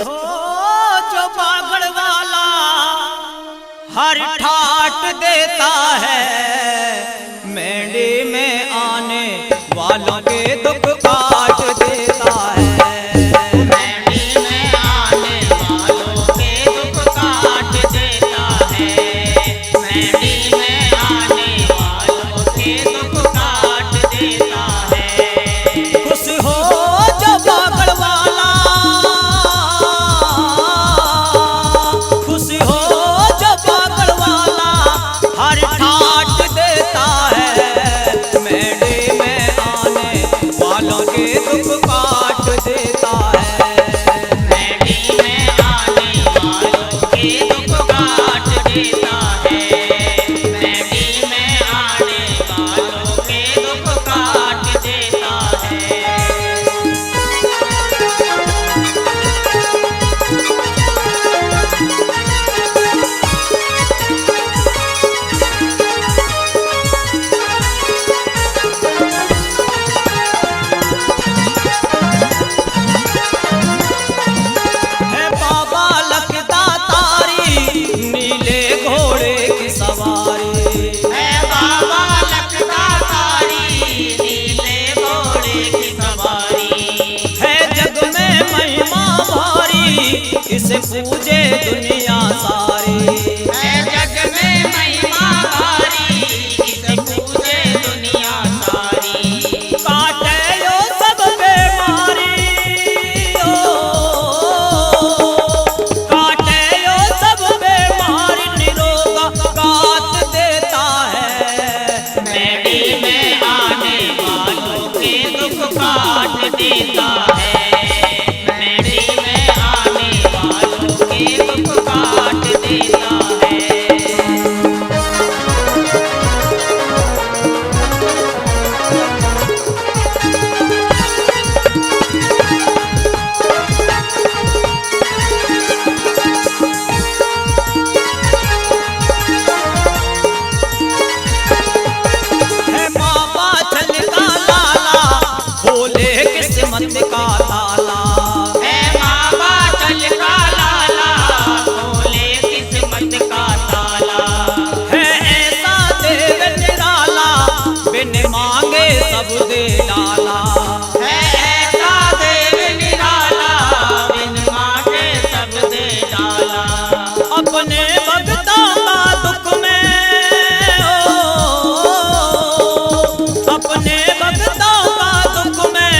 हो जो पागल वाला हर ठाट देता है, मेंढी में आने वालों के दुख काट देता है। इसे पूजे दुनिया सारी, जग में महिमा भारी, इसे पूजे दुनिया सारी। काटे यो सब बेमारी, काटे यो सब बेमारी, निरोगा गात देता है। मेंढी में आने वालों के दुख काट देता है। किस्मत का ताला है बाबा चल का लाला, खोले किस्मत का ताला। है ऐसा देव निराला, बिन मांगे सब दे डाला। है ऐसा देव निराला, बिन मांगे सब दे डाला। अपने भक्तों का दुख में अपने भक्तों का दुख में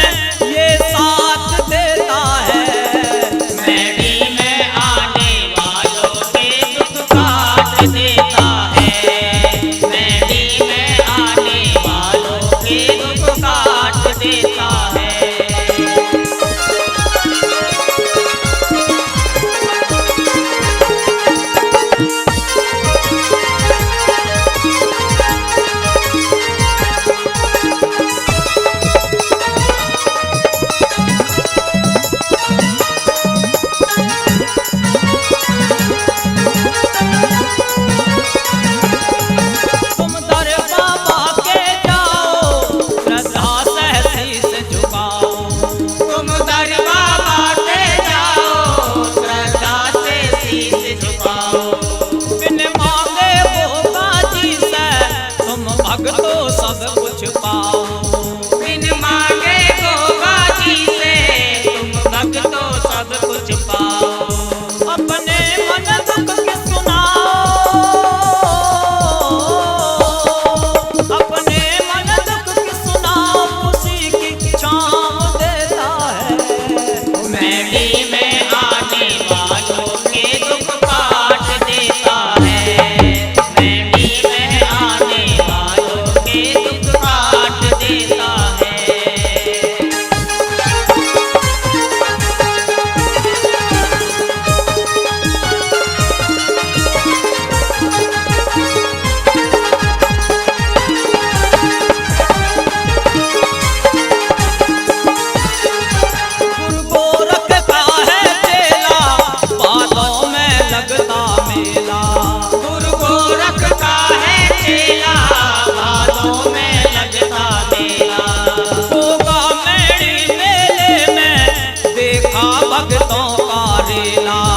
हमारे नाथ